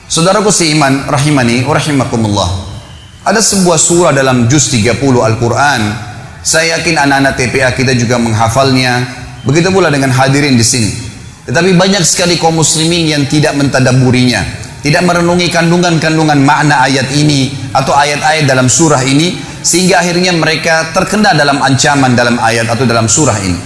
Saudaraku seiman rahimani wa rahimakumullah. Ada sebuah surah dalam juz 30 Al-Quran. Saya yakin anak-anak TPA kita juga menghafalnya. Begitu pula dengan hadirin di sini. Tetapi banyak sekali kaum muslimin yang tidak mentadaburinya, tidak merenungi kandungan-kandungan makna ayat ini atau ayat-ayat dalam surah ini, sehingga akhirnya mereka terkena dalam ancaman dalam ayat atau dalam surah ini.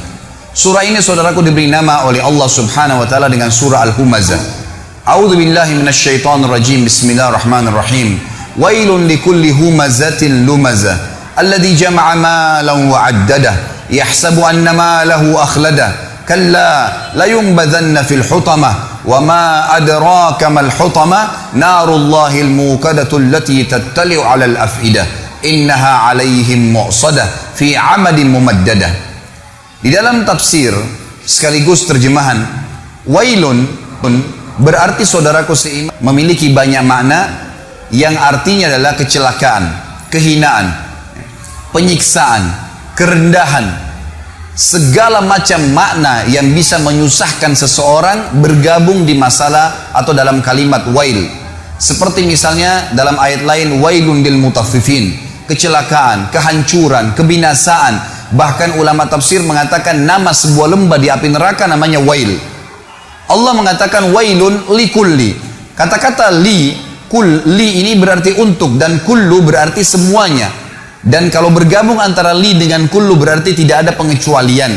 Surah ini saudaraku diberi nama oleh Allah Subhanahu wa taala dengan surah Al-Humazah. A'udzu billahi minasyaitonir rajim. Bismillahirrahmanirrahim. Wailun likulli humazatin lumazah alladzi jama'a malan wa 'addadah yahsabu anna malahu akhladah kalla layunbadhanna fil hutamah wa ma adraka mal hutamah narullahil muqadatu allati tattali'u 'alal afidah innaha 'alaihim mu'sadah fi 'amadin mumaddadah. Di dalam tafsir sekaligus terjemahan, wailun berarti saudaraku seiman memiliki banyak makna yang artinya adalah kecelakaan, kehinaan, penyiksaan, kerendahan, segala macam makna yang bisa menyusahkan seseorang bergabung di masalah atau dalam kalimat wail. Seperti misalnya dalam ayat lain, wailun lil mutaffifin, kecelakaan, kehancuran, kebinasaan. Bahkan ulama tafsir mengatakan nama sebuah lembah di api neraka namanya wail. Allah mengatakan wailun likulli. Kata-kata li, li ini berarti untuk, dan kullu berarti semuanya. Dan kalau bergabung antara li dengan kullu berarti tidak ada pengecualian.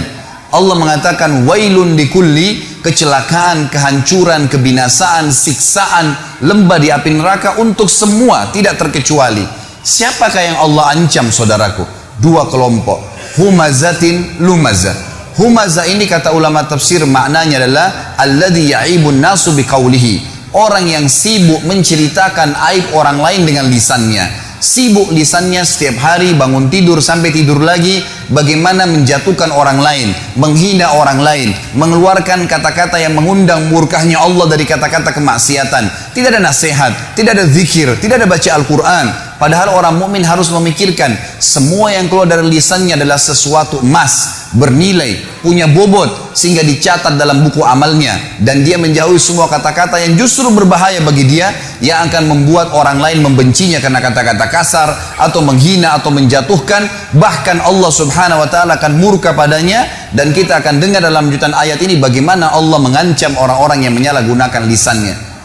Allah mengatakan wailun likulli, kecelakaan, kehancuran, kebinasaan, siksaan, lembah di api neraka untuk semua, tidak terkecuali. Siapakah yang Allah ancam saudaraku? Dua kelompok, humazatin lumazah. Humazah ini kata ulama tafsir maknanya adalah alladzi ya'ibun nasu biqaulihi, orang yang sibuk menceritakan aib orang lain dengan lisannya. Sibuk lisannya setiap hari bangun tidur sampai tidur lagi bagaimana menjatuhkan orang lain, menghina orang lain, mengeluarkan kata-kata yang mengundang murkahnya Allah dari kata-kata kemaksiatan. Tidak ada nasihat, tidak ada zikir, tidak ada baca Al-Quran. Padahal orang mukmin harus memikirkan semua yang keluar dari lisannya adalah sesuatu emas, bernilai, punya bobot, sehingga dicatat dalam buku amalnya, dan dia menjauhi semua kata-kata yang justru berbahaya bagi dia, yang akan membuat orang lain membencinya karena kata-kata kasar atau menghina atau menjatuhkan. Bahkan Allah Subhanahu wa taala akan murka padanya, dan kita akan dengar dalam lanjutan ayat ini bagaimana Allah mengancam orang-orang yang menyalahgunakan lisannya.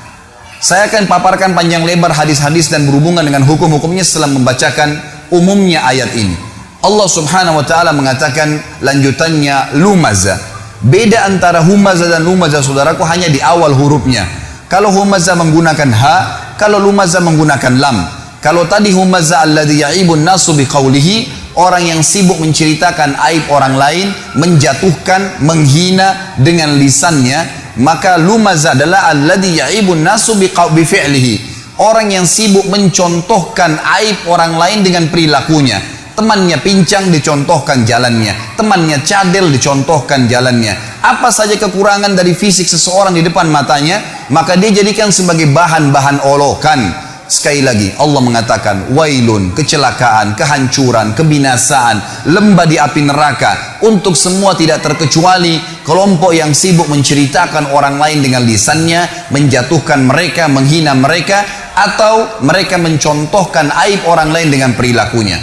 Saya akan paparkan panjang lebar hadis-hadis dan berhubungan dengan hukum-hukumnya setelah membacakan umumnya ayat ini. Allah Subhanahu wa taala mengatakan lanjutannya lumazah. Beda antara humazah dan lumazah saudaraku hanya di awal hurufnya. Kalau humazah menggunakan ha, kalau lumazah menggunakan lam. Kalau tadi humazah alladzi ya'ibun nasu biqaulihi, orang yang sibuk menceritakan aib orang lain, menjatuhkan, menghina dengan lisannya, maka lumazah adalah alladzi ya'ibun nasu bifi'lihi, orang yang sibuk mencontohkan aib orang lain dengan perilakunya. Temannya pincang dicontohkan jalannya, temannya cadel dicontohkan jalannya. Apa saja kekurangan dari fisik seseorang di depan matanya, maka dia jadikan sebagai bahan-bahan olokan. Sekali lagi Allah mengatakan wailun, kecelakaan, kehancuran, kebinasaan, lembah di api neraka untuk semua tidak terkecuali kelompok yang sibuk menceritakan orang lain dengan lisannya, menjatuhkan mereka, menghina mereka, atau mereka mencontohkan aib orang lain dengan perilakunya.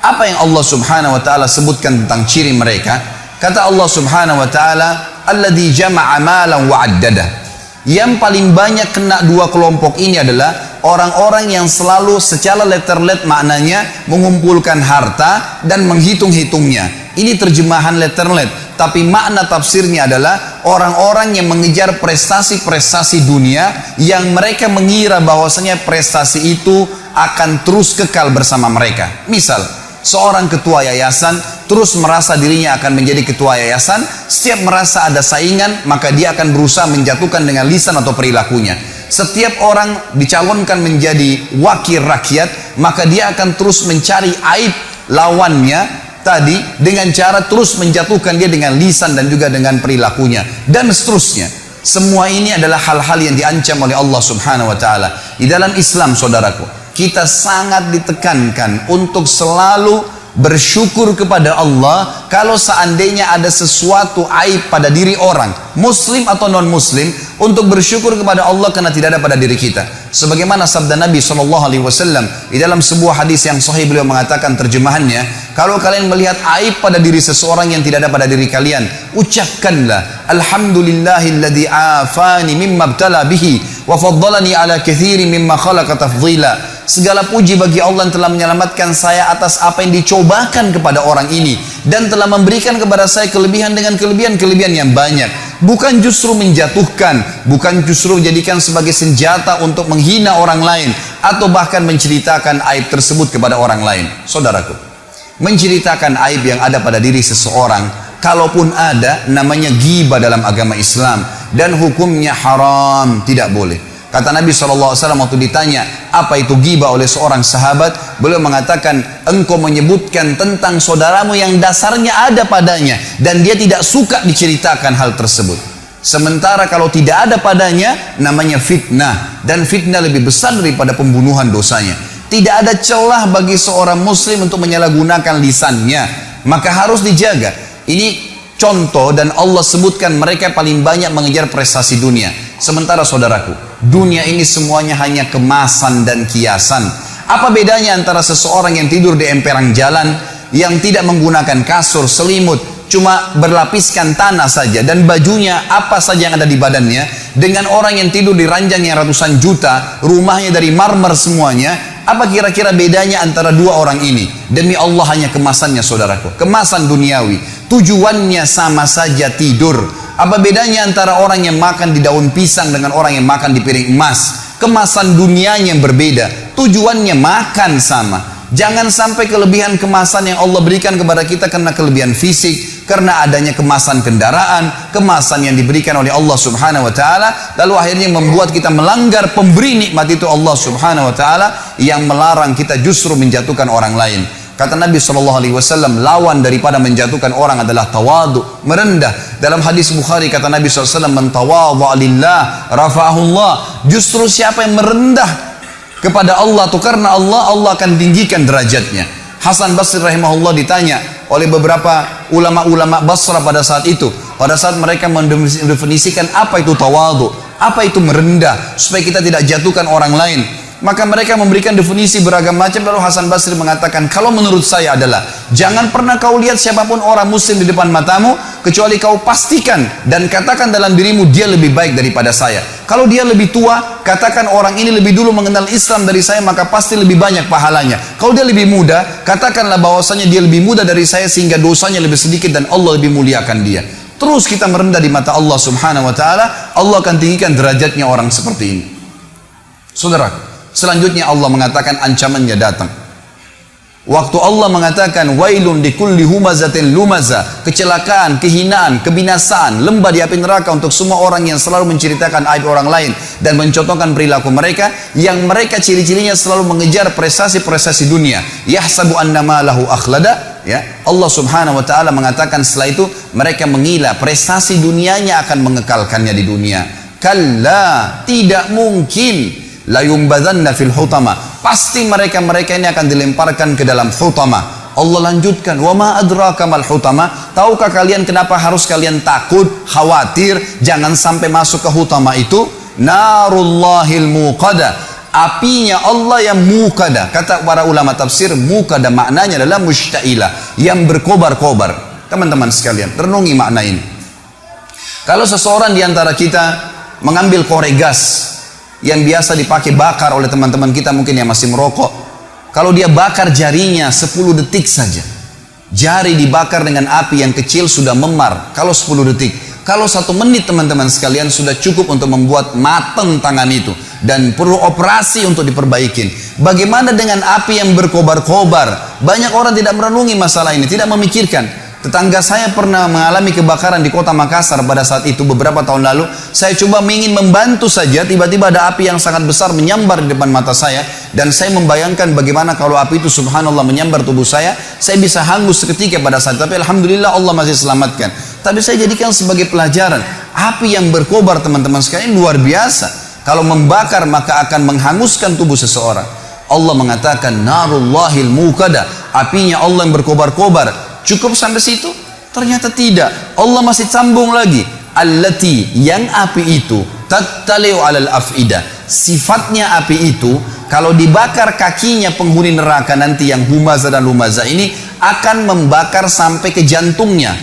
Apa yang Allah Subhanahu wa taala sebutkan tentang ciri mereka? Kata Allah Subhanahu wa taala, alladzi jama'a malan wa 'addadah. Yang paling banyak kena dua kelompok ini adalah orang-orang yang selalu secara letterlet maknanya mengumpulkan harta dan menghitung-hitungnya. Ini terjemahan letterlet, tapi makna tafsirnya adalah orang-orang yang mengejar prestasi-prestasi dunia yang mereka mengira bahwasanya prestasi itu akan terus kekal bersama mereka. Misal, seorang ketua yayasan terus merasa dirinya akan menjadi ketua yayasan. Setiap merasa ada saingan, maka dia akan berusaha menjatuhkan dengan lisan atau perilakunya. Setiap orang dicalonkan menjadi wakil rakyat, maka dia akan terus mencari aib lawannya tadi dengan cara terus menjatuhkan dia dengan lisan dan juga dengan perilakunya, dan seterusnya. Semua ini adalah hal-hal yang diancam oleh Allah Subhanahu wa taala. Di dalam Islam saudaraku, kita sangat ditekankan untuk selalu bersyukur kepada Allah kalau seandainya ada sesuatu aib pada diri orang, muslim atau non muslim, untuk bersyukur kepada Allah karena tidak ada pada diri kita. Sebagaimana sabda Nabi SAW di dalam sebuah hadis yang sahih, beliau mengatakan terjemahannya, kalau kalian melihat aib pada diri seseorang yang tidak ada pada diri kalian, ucapkanlah alhamdulillahilladzi afani mimma ibtala bihi wa faddalani ala katsiri mimma khalaqa tafdhila. Segala puji bagi Allah yang telah menyelamatkan saya atas apa yang dicobakan kepada orang ini dan telah memberikan kepada saya kelebihan dengan kelebihan-kelebihan yang banyak. Bukan justru menjatuhkan, bukan justru menjadikan sebagai senjata untuk menghina orang lain atau bahkan menceritakan aib tersebut kepada orang lain. Saudaraku, menceritakan aib yang ada pada diri seseorang, kalaupun ada, namanya ghibah dalam agama Islam dan hukumnya haram, tidak boleh. Kata Nabi SAW waktu ditanya apa itu ghibah oleh seorang sahabat, beliau mengatakan, engkau menyebutkan tentang saudaramu yang dasarnya ada padanya dan dia tidak suka diceritakan hal tersebut. Sementara kalau tidak ada padanya, namanya fitnah, dan fitnah lebih besar daripada pembunuhan dosanya. Tidak ada celah bagi seorang muslim untuk menyalahgunakan lisannya, maka harus dijaga. Ini contoh, dan Allah sebutkan mereka paling banyak mengejar prestasi dunia. Sementara saudaraku, dunia ini semuanya hanya kemasan dan kiasan. Apa bedanya antara seseorang yang tidur di emperan jalan, yang tidak menggunakan kasur, selimut, cuma berlapiskan tanah saja, dan bajunya apa saja yang ada di badannya, dengan orang yang tidur di ranjang yang ratusan juta, rumahnya dari marmer semuanya? Apa kira-kira bedanya antara dua orang ini? Demi Allah, hanya kemasannya saudaraku, kemasan duniawi. Tujuannya sama saja, tidur. Apa bedanya antara orang yang makan di daun pisang dengan orang yang makan di piring emas? Kemasan dunianya yang berbeda, tujuannya makan sama. Jangan sampai kelebihan kemasan yang Allah berikan kepada kita karena kelebihan fisik, karena adanya kemasan kendaraan, kemasan yang diberikan oleh Allah Subhanahu wa taala, lalu akhirnya membuat kita melanggar pemberi nikmat itu, Allah Subhanahu wa taala, yang melarang kita justru menjatuhkan orang lain. Kata Nabi SAW, lawan daripada menjatuhkan orang adalah tawadu, merendah. Dalam hadis Bukhari kata Nabi SAW, man tawadha lillah rafa'ahullah. Justru siapa yang merendah kepada Allah atau karena Allah, Allah akan tinggikan derajatnya. Hasan Basri rahimahullah ditanya oleh beberapa ulama-ulama Basra pada saat itu, pada saat mereka mendefinisikan apa itu tawadu, apa itu merendah, supaya kita tidak jatuhkan orang lain. Maka mereka memberikan definisi beragam macam. Lalu Hasan Basri mengatakan, kalau menurut saya adalah, jangan pernah kau lihat siapapun orang muslim di depan matamu, kecuali kau pastikan dan katakan dalam dirimu, dia lebih baik daripada saya. Kalau dia lebih tua, katakan orang ini lebih dulu mengenal Islam dari saya, maka pasti lebih banyak pahalanya. Kalau dia lebih muda, katakanlah bahwasanya dia lebih muda dari saya sehingga dosanya lebih sedikit dan Allah lebih muliakan dia. Terus kita merendah di mata Allah Subhanahu wa taala, Allah akan tinggikan derajatnya orang seperti ini. Saudara, selanjutnya Allah mengatakan ancamannya datang. Waktu Allah mengatakan wailun likulli humazatin lumaza, kecelakaan, kehinaan, kebinasaan, lembah di api neraka untuk semua orang yang selalu menceritakan aib orang lain dan mencontohkan perilaku mereka, yang mereka ciri-cirinya selalu mengejar prestasi-prestasi dunia. Yahsabu annama lahu akhlada, ya. Allah Subhanahu wa taala mengatakan setelah itu mereka mengira prestasi dunianya akan mengekalkannya di dunia. Kalla, tidak mungkin. La yumbadzanna fil hutama, pasti mereka ini akan dilemparkan ke dalam hutama. Allah lanjutkan, wa ma adraka mal hutama, tahukah kalian kenapa harus kalian takut, khawatir jangan sampai masuk ke hutama itu? Narullahil muqada, apinya Allah yang muqada. Kata para ulama tafsir, muqada maknanya adalah mushtailah, yang berkobar-kobar. Teman-teman sekalian, renungi makna ini. Kalau seseorang di antara kita mengambil korek gas yang biasa dipakai bakar oleh teman-teman kita mungkin yang masih merokok, kalau dia bakar jarinya 10 detik saja, jari dibakar dengan api yang kecil sudah memar. Kalau 10 detik, kalau 1 menit teman-teman sekalian sudah cukup untuk membuat mateng tangan itu dan perlu operasi untuk diperbaikin. Bagaimana dengan api yang berkobar-kobar? Banyak orang tidak merenungi masalah ini, tidak memikirkan. Tetangga saya pernah mengalami kebakaran di kota Makassar pada saat itu beberapa tahun lalu. Saya coba ingin membantu saja, tiba-tiba ada api yang sangat besar menyambar di depan mata saya, dan saya membayangkan bagaimana kalau api itu subhanallah menyambar tubuh saya bisa hangus seketika pada saat itu. Tapi alhamdulillah Allah masih selamatkan. Tapi saya jadikan sebagai pelajaran, api yang berkobar teman-teman sekalian luar biasa. Kalau membakar maka akan menghanguskan tubuh seseorang. Allah mengatakan narullahil muqada, apinya Allah yang berkobar-kobar. Cukup sampai situ? Ternyata tidak. Allah masih sambung lagi, allati, yang api itu tattali'u alal af'idah. Sifatnya api itu kalau dibakar kakinya penghuni neraka nanti yang humaza dan lumaza ini akan membakar sampai ke jantungnya.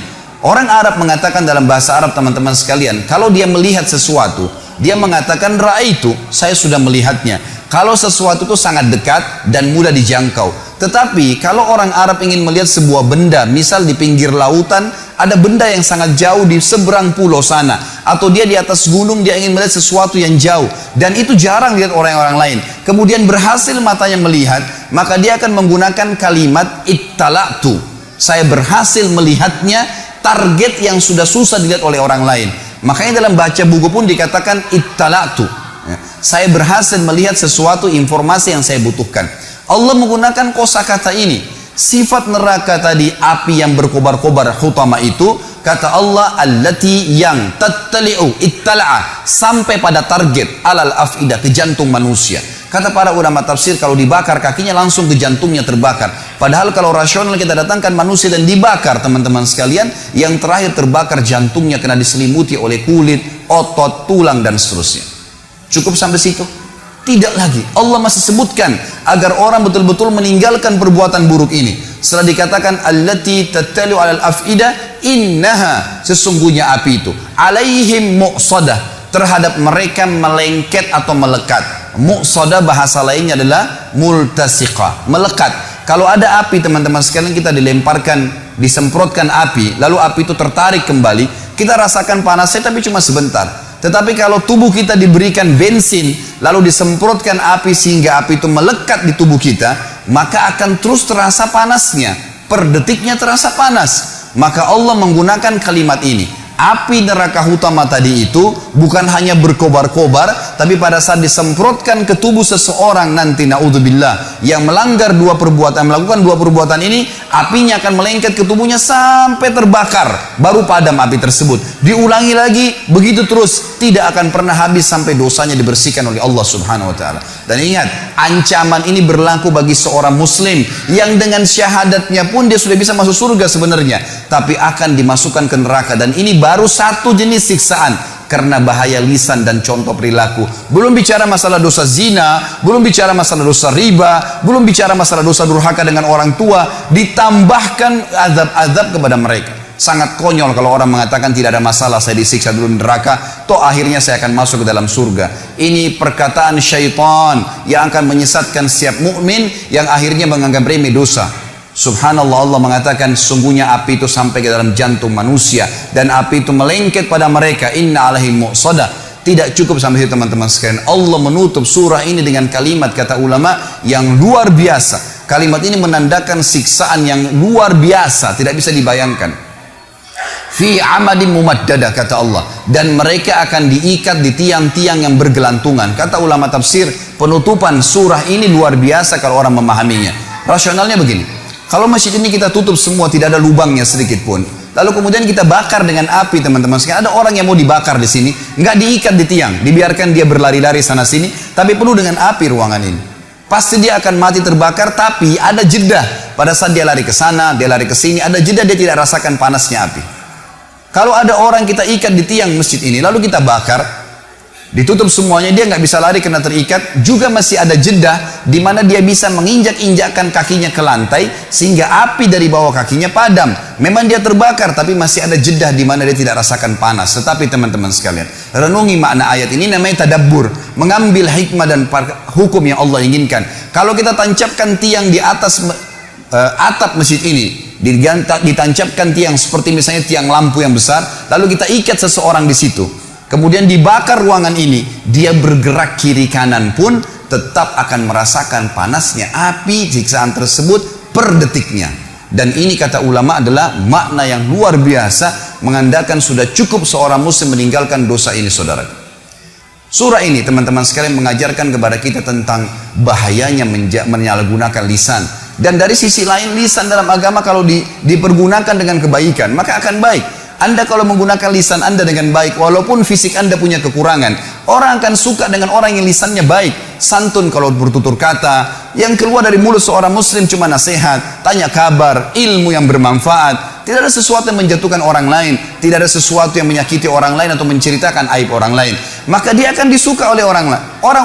Orang Arab mengatakan dalam bahasa Arab, teman-teman sekalian, kalau dia melihat sesuatu, dia mengatakan ra'aitu, saya sudah melihatnya. Kalau sesuatu itu sangat dekat dan mudah dijangkau. Tetapi kalau orang Arab ingin melihat sebuah benda, misal di pinggir lautan, ada benda yang sangat jauh di seberang pulau sana, atau dia di atas gunung, dia ingin melihat sesuatu yang jauh, dan itu jarang dilihat orang-orang lain, kemudian berhasil matanya melihat, maka dia akan menggunakan kalimat ittala'tu, saya berhasil melihatnya, target yang sudah susah dilihat oleh orang lain. Makanya dalam baca buku pun dikatakan ittala'tu, saya berhasil melihat sesuatu informasi yang saya butuhkan. Allah menggunakan kosakata ini. Sifat neraka tadi, api yang berkobar-kobar hutama itu, kata Allah, allati, yang tattali'u, ittala'a, sampai pada target, alal af'idah, ke jantung manusia. Kata para ulama tafsir, kalau dibakar kakinya langsung ke jantungnya terbakar. Padahal kalau rasional kita datangkan manusia dan dibakar, teman-teman sekalian, yang terakhir terbakar jantungnya karena diselimuti oleh kulit, otot, tulang, dan seterusnya. Cukup sampai situ? Tidak lagi. Allah masih sebutkan agar orang betul-betul meninggalkan perbuatan buruk ini. Setelah dikatakan allati tattali'u alal af'idah, innaha, sesungguhnya api itu, alaihim mu'sadah, terhadap mereka melengket atau melekat. Mu'sadah bahasa lainnya adalah multasiqah, melekat. Kalau ada api, teman-teman sekalian, kita dilemparkan, disemprotkan api, lalu api itu tertarik kembali, kita rasakan panasnya tapi cuma sebentar. Tetapi kalau tubuh kita diberikan bensin, lalu disemprotkan api sehingga api itu melekat di tubuh kita, maka akan terus terasa panasnya. Per detiknya terasa panas. Maka Allah menggunakan kalimat ini. Api neraka hutama tadi itu bukan hanya berkobar-kobar, tapi pada saat disemprotkan ke tubuh seseorang nanti, naudzubillah, yang melanggar melakukan dua perbuatan ini, apinya akan melengket ke tubuhnya sampai terbakar, baru padam api tersebut. Diulangi lagi, begitu terus, tidak akan pernah habis sampai dosanya dibersihkan oleh Allah Subhanahu wa taala. Dan ingat, ancaman ini berlaku bagi seorang muslim yang dengan syahadatnya pun dia sudah bisa masuk surga sebenarnya, tapi akan dimasukkan ke neraka. Dan ini baru satu jenis siksaan karena bahaya lisan dan contoh perilaku. Belum bicara masalah dosa zina, belum bicara masalah dosa riba, belum bicara masalah dosa durhaka dengan orang tua, ditambahkan azab-azab kepada mereka. Sangat konyol kalau orang mengatakan tidak ada masalah, saya disiksa dulu di neraka, toh akhirnya saya akan masuk ke dalam surga. Ini perkataan syaitan yang akan menyesatkan setiap mukmin yang akhirnya menganggap remeh dosa. Subhanallah, Allah mengatakan sungguhnya api itu sampai ke dalam jantung manusia dan api itu melengket pada mereka. Inna alaihim mu'sadah. Tidak cukup sampai situ, teman-teman sekalian. Allah menutup surah ini dengan kalimat, kata ulama, yang luar biasa. Kalimat ini menandakan siksaan yang luar biasa, tidak bisa dibayangkan. Fi amadin mumaddadah, kata Allah, dan mereka akan diikat di tiang-tiang yang bergelantungan. Kata ulama tafsir, penutupan surah ini luar biasa kalau orang memahaminya. Rasionalnya begini, kalau masjid ini kita tutup semua, tidak ada lubangnya sedikit pun, lalu kemudian kita bakar dengan api, teman-teman sekalian, ada orang yang mau dibakar di sini, nggak diikat di tiang, dibiarkan dia berlari-lari sana sini, tapi penuh dengan api ruangan ini. Pasti dia akan mati terbakar, tapi ada jeda pada saat dia lari ke sana, dia lari ke sini, ada jeda, dia tidak rasakan panasnya api. Kalau ada orang kita ikat di tiang masjid ini, lalu kita bakar, ditutup semuanya, dia nggak bisa lari karena terikat, juga masih ada jeda di mana dia bisa menginjak-injakkan kakinya ke lantai sehingga api dari bawah kakinya padam. Memang dia terbakar, tapi masih ada jeda di mana dia tidak rasakan panas. Tetapi teman-teman sekalian, renungi makna ayat ini, namanya tadabbur, mengambil hikmah dan hukum yang Allah inginkan. Kalau kita tancapkan tiang di atas atap masjid ini, ditancapkan tiang seperti misalnya tiang lampu yang besar, lalu kita ikat seseorang di situ, kemudian dibakar ruangan ini, dia bergerak kiri kanan pun tetap akan merasakan panasnya api siksaan tersebut per detiknya. Dan ini kata ulama adalah makna yang luar biasa, mengandalkan sudah cukup seorang muslim meninggalkan dosa ini, saudara. Surah ini, teman-teman sekalian, mengajarkan kepada kita tentang bahayanya menyalahgunakan lisan. Dan dari sisi lain, lisan dalam agama kalau dipergunakan dengan kebaikan, maka akan baik. Anda kalau menggunakan lisan Anda dengan baik, walaupun fisik Anda punya kekurangan, orang akan suka dengan orang yang lisannya baik, santun kalau bertutur kata, yang keluar dari mulut seorang muslim cuma nasihat, tanya kabar, ilmu yang bermanfaat. Tidak ada sesuatu yang menjatuhkan orang lain, tidak ada sesuatu yang menyakiti orang lain atau menceritakan aib orang lain. Maka dia akan disuka oleh orang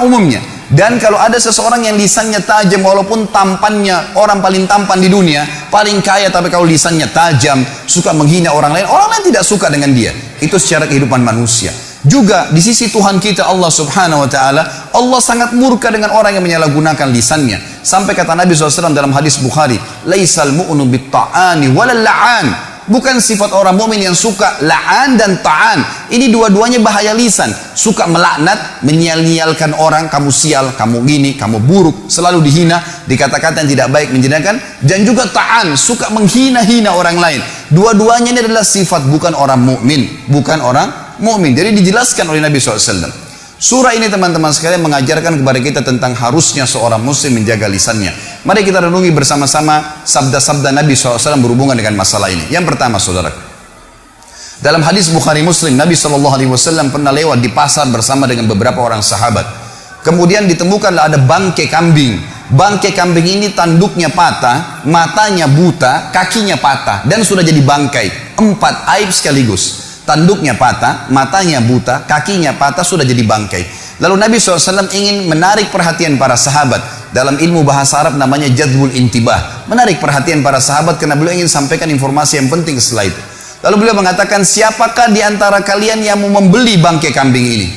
umumnya. Dan kalau ada seseorang yang lisannya tajam, walaupun tampannya orang paling tampan di dunia, paling kaya, tapi kalau lisannya tajam, suka menghina orang lain tidak suka dengan dia. Itu secara kehidupan manusia. Juga di sisi Tuhan kita Allah subhanahu wa ta'ala, Allah sangat murka dengan orang yang menyalahgunakan lisannya. Sampai kata Nabi SAW dalam hadis Bukhari, laisal mu'nu bitta'ani walal la'an. Bukan sifat orang mukmin yang suka la'an dan ta'an. Ini dua-duanya bahaya lisan. Suka melaknat, menyia-nyialkan orang, kamu sial, kamu gini, kamu buruk, selalu dihina, dikata-kata yang tidak baik, menjadikan. Dan juga ta'an, suka menghina-hina orang lain. Dua-duanya ini adalah sifat bukan orang mukmin, bukan orang mukmin. Jadi dijelaskan oleh Nabi SAW. Surah ini teman-teman sekalian mengajarkan kepada kita tentang harusnya seorang muslim menjaga lisannya. Mari kita renungi bersama-sama sabda-sabda Nabi SAW berhubungan dengan masalah ini. Yang pertama saudara, dalam hadis Bukhari Muslim, Nabi SAW pernah lewat di pasar bersama dengan beberapa orang sahabat. Kemudian ditemukanlah ada bangkai kambing. Bangkai kambing ini tanduknya patah, matanya buta, kakinya patah, dan sudah jadi bangkai. 4 aib sekaligus. Tanduknya patah, matanya buta, kakinya patah, sudah jadi bangkai. Lalu Nabi SAW ingin menarik perhatian para sahabat. Dalam ilmu bahasa Arab namanya jadwul intibah. Menarik perhatian para sahabat karena beliau ingin sampaikan informasi yang penting setelah itu. Lalu beliau mengatakan, siapakah di antara kalian yang mau membeli bangkai kambing ini?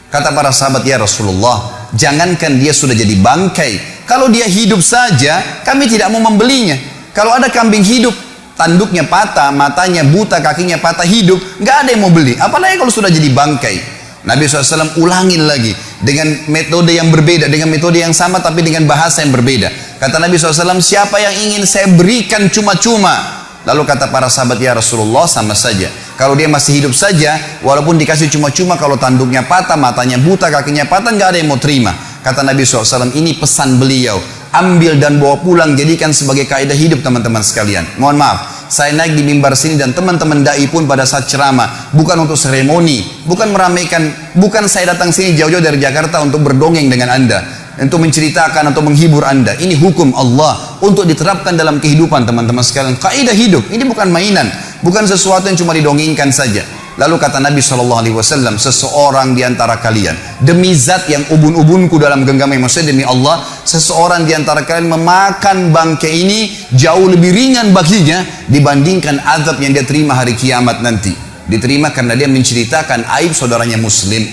Kata para sahabat, ya Rasulullah, jangankan dia sudah jadi bangkai, kalau dia hidup saja, kami tidak mau membelinya. Kalau ada kambing hidup, tanduknya patah, matanya buta, kakinya patah, hidup, nggak ada yang mau beli. Apalagi kalau sudah jadi bangkai. Nabi SAW ulangin lagi dengan metode yang berbeda, dengan metode yang sama tapi dengan bahasa yang berbeda. Kata Nabi SAW, siapa yang ingin saya berikan cuma-cuma? Lalu kata para sahabat, ya Rasulullah, sama saja. Kalau dia masih hidup saja, walaupun dikasih cuma-cuma, kalau tanduknya patah, matanya buta, kakinya patah, nggak ada yang mau terima. Kata Nabi SAW, ini pesan beliau. Ambil dan bawa pulang, jadikan sebagai kaidah hidup teman-teman sekalian. Mohon maaf, saya naik di mimbar sini dan teman-teman dai pun pada saat ceramah, bukan untuk seremoni, bukan meramaikan, bukan saya datang sini jauh-jauh dari Jakarta untuk berdongeng dengan Anda, untuk menceritakan atau menghibur Anda. Ini hukum Allah untuk diterapkan dalam kehidupan teman-teman sekalian. Kaidah hidup, ini bukan mainan, bukan sesuatu yang cuma didongengkan saja. Lalu kata Nabi SAW, seseorang di antara kalian, demi zat yang ubun-ubunku dalam genggamnya, maksudnya demi Allah, seseorang di antara kalian memakan bangkai ini jauh lebih ringan baginya dibandingkan azab yang dia terima hari kiamat nanti. Diterima karena dia menceritakan aib saudaranya muslim.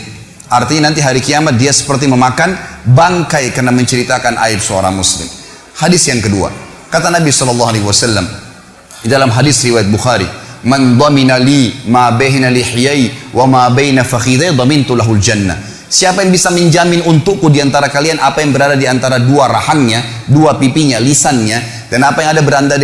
Artinya nanti hari kiamat dia seperti memakan bangkai karena menceritakan aib seorang muslim. Hadis yang kedua, kata Nabi SAW di dalam hadis riwayat Bukhari, man dhamina li ma baina lihyai wa ma baina fakhidai dhamintu lahul jannah. Siapa yang bisa menjamin untukku di antara kalian apa yang berada di antara dua rahangnya, dua pipinya, lisannya, dan apa yang berada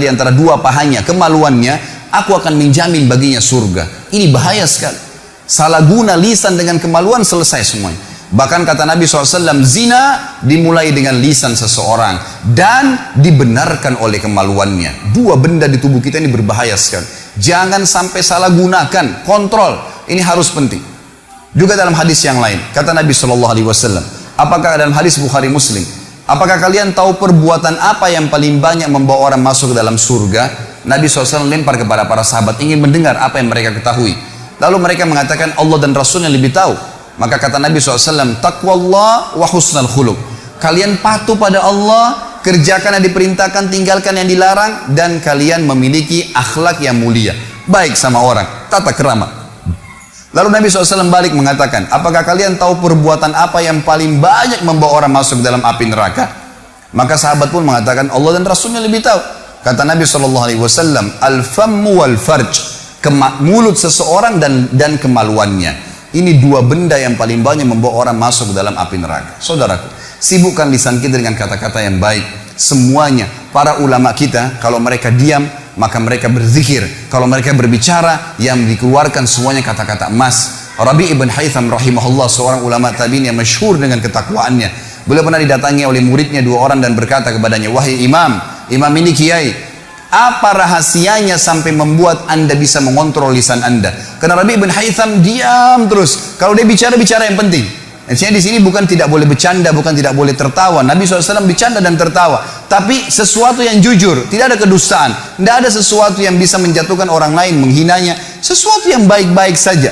di antara dua pahanya, kemaluannya, aku akan menjamin baginya surga. Ini bahaya sekali. Salah guna lisan dengan kemaluan, selesai semuanya. Bahkan kata Nabi SAW, zina dimulai dengan lisan seseorang dan dibenarkan oleh kemaluannya. Dua benda di tubuh kita ini berbahaya sekali. Jangan sampai salah gunakan, kontrol. Ini harus penting. Juga dalam hadis yang lain, kata Nabi SAW, apakah dalam hadis Bukhari Muslim, apakah kalian tahu perbuatan apa yang paling banyak membawa orang masuk ke dalam surga? Nabi SAW lempar kepada para sahabat, ingin mendengar apa yang mereka ketahui. Lalu mereka mengatakan, Allah dan Rasulnya lebih tahu. Maka kata Nabi SAW, taqwallah wa husnal khuluq. Kalian patuh pada Allah, kerjakan yang diperintahkan, tinggalkan yang dilarang, dan kalian memiliki akhlak yang mulia, baik sama orang, tata kerama. Lalu Nabi SAW balik mengatakan, apakah kalian tahu perbuatan apa yang paling banyak membawa orang masuk dalam api neraka? Maka sahabat pun mengatakan, Allah dan Rasulnya lebih tahu. Kata Nabi SAW, al-fammu wal farj, mulut seseorang dan kemaluannya. Ini dua benda yang paling banyak membawa orang masuk ke dalam api neraka. Saudaraku, sibukkan lisan kita dengan kata-kata yang baik. Semuanya, para ulama kita, kalau mereka diam, maka mereka berzikir. Kalau mereka berbicara, yang dikeluarkan semuanya kata-kata emas. Rabi' ibn Haytham rahimahullah, seorang ulama tabi'in yang masyhur dengan ketakwaannya. Beliau pernah didatangi oleh muridnya dua orang dan berkata kepadanya, wahai imam ini kiai, Apa rahasianya sampai membuat Anda bisa mengontrol lisan Anda? Karena Rabi' bin Haytham diam terus. Kalau dia bicara, bicara yang penting. Maksudnya di sini bukan tidak boleh bercanda, bukan tidak boleh tertawa. Nabi SAW bercanda dan tertawa. Tapi sesuatu yang jujur, tidak ada kedustaan. Tidak ada sesuatu yang bisa menjatuhkan orang lain, menghinanya. Sesuatu yang baik-baik saja.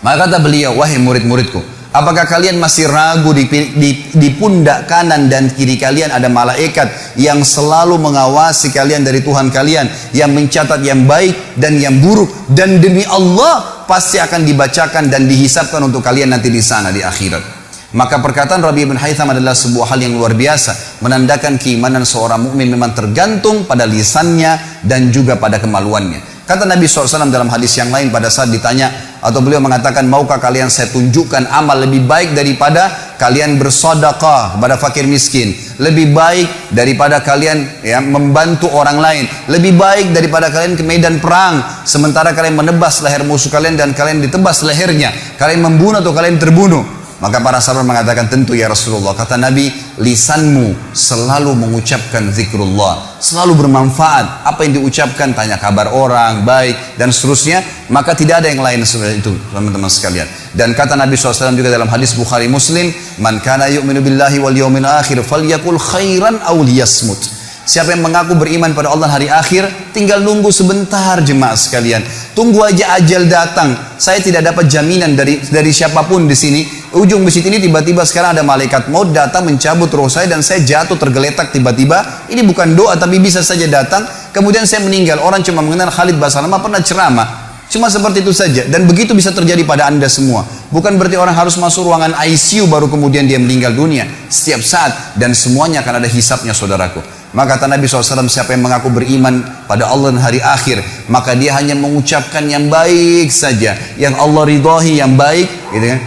Maka kata beliau, wahai murid-muridku, apakah kalian masih ragu di pundak kanan dan kiri kalian ada malaikat yang selalu mengawasi kalian dari Tuhan kalian, yang mencatat yang baik dan yang buruk, dan demi Allah pasti akan dibacakan dan dihisapkan untuk kalian nanti di sana di akhirat. Maka perkataan Rabi' bin Haytham adalah sebuah hal yang luar biasa, menandakan keimanan seorang mukmin memang tergantung pada lisannya dan juga pada kemaluannya. Kata Nabi SAW dalam hadis yang lain pada saat ditanya, atau beliau mengatakan, maukah kalian saya tunjukkan amal lebih baik daripada kalian bersedekah kepada fakir miskin, lebih baik daripada kalian membantu orang lain, lebih baik daripada kalian ke medan perang sementara kalian menebas leher musuh kalian dan kalian ditebas lehernya, kalian membunuh atau kalian terbunuh. Maka para sahabat mengatakan, tentu ya Rasulullah. Kata Nabi, lisanmu selalu mengucapkan zikrullah, selalu bermanfaat. Apa yang diucapkan, tanya kabar orang, baik, dan seterusnya. Maka tidak ada yang lain seperti itu, teman-teman sekalian. Dan kata Nabi SAW juga dalam hadis Bukhari Muslim, man kana yu'minu billahi wal yawmil akhir falyakul khairan aw liyasmut. Siapa yang mengaku beriman pada Allah hari akhir, tinggal nunggu sebentar jemaah sekalian. Tunggu aja ajal datang. Saya tidak dapat jaminan dari siapapun di sini. Ujung masjid ini tiba-tiba sekarang ada malaikat maut datang mencabut roh saya dan saya jatuh tergeletak tiba-tiba. Ini bukan doa tapi bisa saja datang. Kemudian saya meninggal. Orang cuma mengenal Khalid Basalamah pernah ceramah. Cuma seperti itu saja. Dan begitu bisa terjadi pada Anda semua. Bukan berarti orang harus masuk ruangan ICU baru kemudian dia meninggal dunia. Setiap saat. Dan semuanya akan ada hisapnya, saudaraku. Maka kata Nabi SAW, siapa yang mengaku beriman pada Allah dan hari akhir, maka dia hanya mengucapkan yang baik saja, yang Allah ridhahi, yang baik, gitu kan?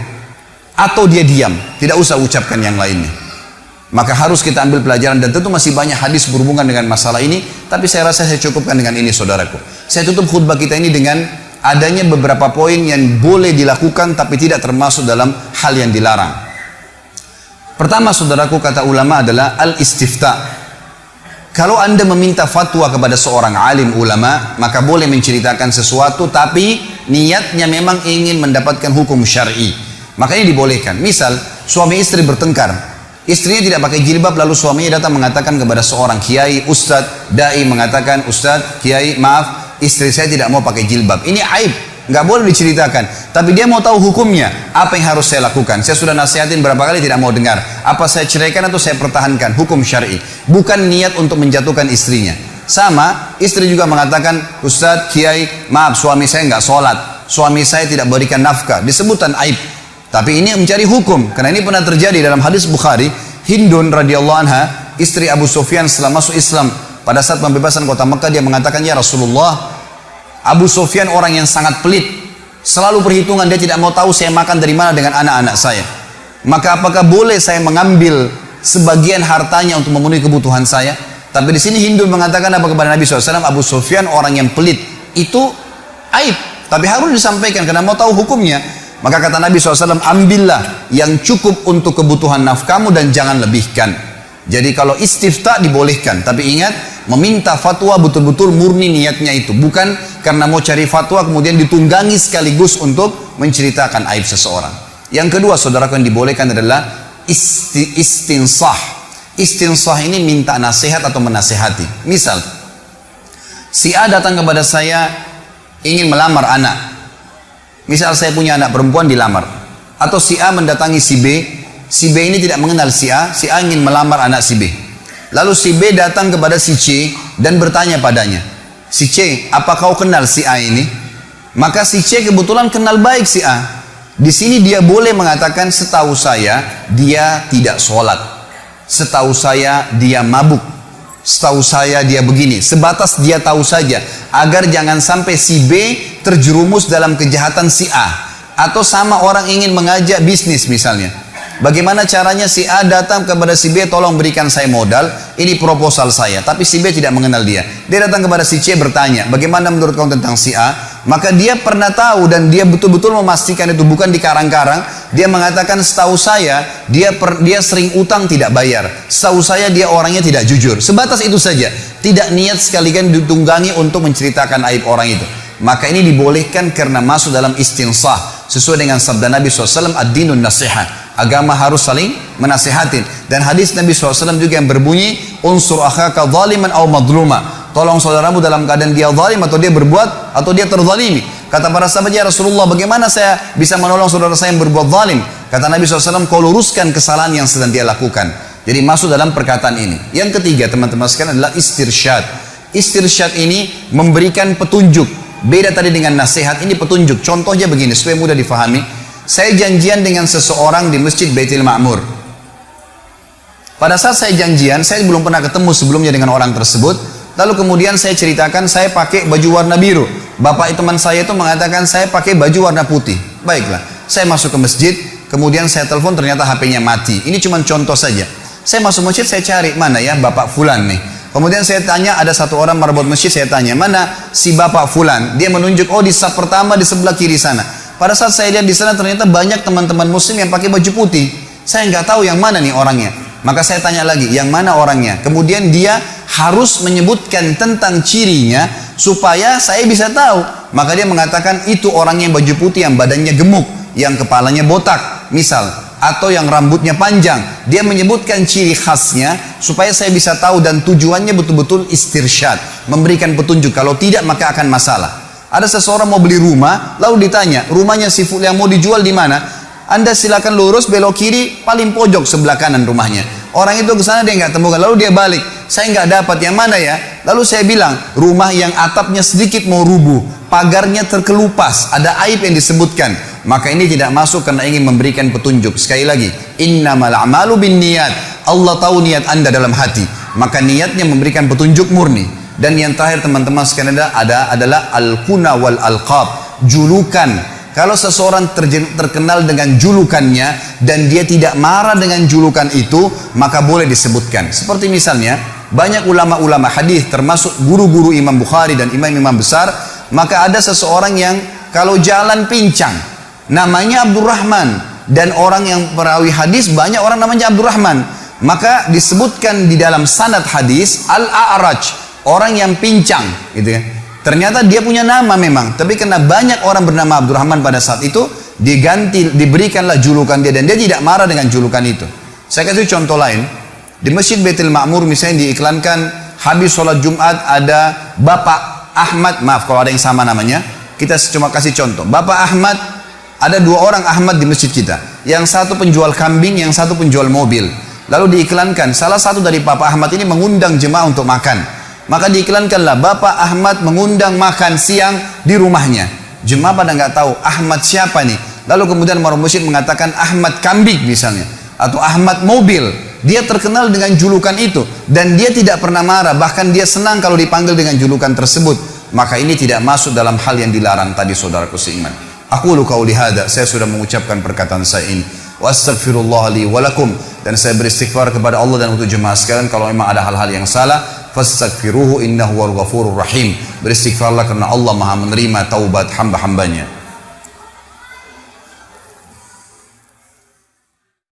Atau dia diam, tidak usah ucapkan yang lainnya. Maka harus kita ambil pelajaran, dan tentu masih banyak hadis berhubungan dengan masalah ini, tapi saya rasa saya cukupkan dengan ini, saudaraku. Saya tutup khutbah kita ini dengan adanya beberapa poin yang boleh dilakukan tapi tidak termasuk dalam hal yang dilarang. Pertama, saudaraku, kata ulama adalah al-istifta. Kalau Anda meminta fatwa kepada seorang alim ulama, maka boleh menceritakan sesuatu tapi niatnya memang ingin mendapatkan hukum syar'i. Makanya dibolehkan. Misal suami istri bertengkar, istrinya tidak pakai jilbab, lalu suaminya datang mengatakan kepada seorang kiai, ustadz, dai, mengatakan, ustadz, kiai, maaf, istri saya tidak mau pakai jilbab. Ini aib, nggak boleh diceritakan. Tapi dia mau tahu hukumnya, apa yang harus saya lakukan. Saya sudah nasihatin berapa kali tidak mau dengar. Apa saya ceraikan atau saya pertahankan hukum syar'i. Bukan niat untuk menjatuhkan istrinya. Sama, istri juga mengatakan, ustadz, kiai, maaf, suami saya nggak sholat, suami saya tidak berikan nafkah. Disebutkan aib. Tapi ini mencari hukum, karena ini pernah terjadi dalam hadis Bukhari. Hindun radhiyallahu anha, istri Abu Sufyan setelah masuk Islam, pada saat pembebasan kota Mekah, dia mengatakan, ya Rasulullah, Abu Sufyan orang yang sangat pelit, selalu perhitungan, dia tidak mau tahu saya makan dari mana dengan anak-anak saya. Maka apakah boleh saya mengambil sebagian hartanya untuk memenuhi kebutuhan saya? Tapi di sini Hindun mengatakan apa kepada Nabi SAW? Abu Sufyan orang yang pelit, itu aib, tapi harus disampaikan karena mau tahu hukumnya. Maka kata Nabi SAW, ambillah yang cukup untuk kebutuhan nafkamu dan jangan lebihkan. Jadi kalau istifta dibolehkan, tapi ingat, meminta fatwa betul-betul murni niatnya itu, bukan karena mau cari fatwa kemudian ditunggangi sekaligus untuk menceritakan aib seseorang. Yang kedua, saudaraku, yang dibolehkan adalah istinsah. Istinsah ini minta nasihat atau menasihati. Misal, si A datang kepada saya ingin melamar anak. Misal saya punya anak perempuan dilamar. Atau si A mendatangi si B. Si B ini tidak mengenal si A ingin melamar anak si B. Lalu si B datang kepada si C dan bertanya padanya, si C, apa kau kenal si A ini? Maka si C kebetulan kenal baik si A. Di sini dia boleh mengatakan, setahu saya dia tidak sholat, setahu saya dia mabuk, setahu saya dia begini. Sebatas dia tahu saja, agar jangan sampai si B terjerumus dalam kejahatan si A. Atau sama orang ingin mengajak bisnis misalnya, bagaimana caranya si A datang kepada si B, tolong berikan saya modal, ini proposal saya. Tapi si B tidak mengenal dia. Dia datang kepada si C bertanya, bagaimana menurut kau tentang si A? Maka dia pernah tahu dan dia betul-betul memastikan itu bukan dikarang-karang. Dia mengatakan setahu saya dia sering utang tidak bayar. Setahu saya dia orangnya tidak jujur. Sebatas itu saja. Tidak niat sekalian ditunggangi untuk menceritakan aib orang itu. Maka ini dibolehkan karena masuk dalam istinsah. Sesuai dengan sabda Nabi SAW, ad-dinun nasihat. Agama harus saling menasihatin. Dan hadis Nabi SAW juga yang berbunyi, unsur akhaka zaliman aw madluma. Tolong saudaramu dalam keadaan dia zalim atau dia berbuat atau dia terzalimi. Kata para sahabat, ya Rasulullah, bagaimana saya bisa menolong saudara saya yang berbuat zalim? Kata Nabi SAW, kau luruskan kesalahan yang sedang dia lakukan. Jadi masuk dalam perkataan ini. Yang ketiga teman-teman sekalian adalah istirsyad. Istirsyad ini memberikan petunjuk. Beda tadi dengan nasihat, ini petunjuk. Contohnya begini supaya mudah difahami. Saya janjian dengan seseorang di Masjid Baitul Ma'mur. Pada saat saya janjian, saya belum pernah ketemu sebelumnya dengan orang tersebut. Lalu kemudian saya ceritakan saya pakai baju warna biru. Bapak teman saya itu mengatakan saya pakai baju warna putih. Baiklah, saya masuk ke masjid, kemudian saya telepon, ternyata HP-nya mati. Ini cuma contoh saja. Saya masuk masjid, saya cari mana ya Bapak Fulan nih. Kemudian saya tanya, ada satu orang marbot masjid, saya tanya, mana si Bapak Fulan? Dia menunjuk, oh di saf pertama di sebelah kiri sana. Pada saat saya lihat di sana ternyata banyak teman-teman muslim yang pakai baju putih. Saya nggak tahu yang mana nih orangnya. Maka saya tanya lagi, yang mana orangnya? Kemudian dia harus menyebutkan tentang cirinya supaya saya bisa tahu. Maka dia mengatakan itu orangnya yang baju putih, yang badannya gemuk, yang kepalanya botak, misal. Atau yang rambutnya panjang. Dia menyebutkan ciri khasnya supaya saya bisa tahu, dan tujuannya betul-betul istirsyad, memberikan petunjuk. Kalau tidak maka akan masalah. Ada seseorang mau beli rumah, lalu ditanya, rumahnya si yang mau dijual di mana? Anda silakan lurus, belok kiri, paling pojok sebelah kanan rumahnya. Orang itu ke sana, dia nggak temukan, lalu dia balik, saya nggak dapat, yang mana ya? Lalu saya bilang, rumah yang atapnya sedikit mau rubuh, pagarnya terkelupas, ada aib yang disebutkan. Maka ini tidak masuk karena ingin memberikan petunjuk. Sekali lagi, innamal a'malu binniyat. Allah tahu niat Anda dalam hati, maka niatnya memberikan petunjuk murni. Dan yang terakhir teman-teman sekalian adalah al-kuna wal alqab, julukan. Kalau seseorang terkenal dengan julukannya dan dia tidak marah dengan julukan itu, maka boleh disebutkan. Seperti misalnya, banyak ulama-ulama hadis termasuk guru-guru Imam Bukhari dan imam-imam besar, maka ada seseorang yang kalau jalan pincang, namanya Abdurrahman, dan orang yang perawi hadis banyak orang namanya Abdurrahman, maka disebutkan di dalam sanad hadis Al-A'raj, orang yang pincang, gitu kan. Ternyata dia punya nama memang, tapi karena banyak orang bernama Abdurrahman pada saat itu, diberikanlah julukan dia, dan dia tidak marah dengan julukan itu. Saya kasih contoh lain. Di Masjid Baitul Ma'mur misalnya diiklankan, habis sholat Jumat ada Bapak Ahmad, maaf kalau ada yang sama namanya, kita cuma kasih contoh. Bapak Ahmad, ada dua orang Ahmad di masjid kita. Yang satu penjual kambing, yang satu penjual mobil. Lalu diiklankan, salah satu dari Bapak Ahmad ini mengundang jemaah untuk makan. Maka diiklankanlah, Bapak Ahmad mengundang makan siang di rumahnya. Jemaah pada nggak tahu Ahmad siapa nih. Lalu kemudian maruf masjid mengatakan Ahmad kambing misalnya, atau Ahmad mobil. Dia terkenal dengan julukan itu, dan dia tidak pernah marah, bahkan dia senang kalau dipanggil dengan julukan tersebut. Maka ini tidak masuk dalam hal yang dilarang tadi, saudaraku seiman. Aqulu qauli hadza, saya sudah mengucapkan perkataan saya ini. Wa astaghfirullah li wa lakum, dan saya beristighfar kepada Allah dan untuk jemaah sekalian kalau memang ada hal-hal yang salah. Fastaghfiruhu innahu wal ghafurur rahim. Beristighfarlah karena Allah Maha menerima taubat hamba-hambanya.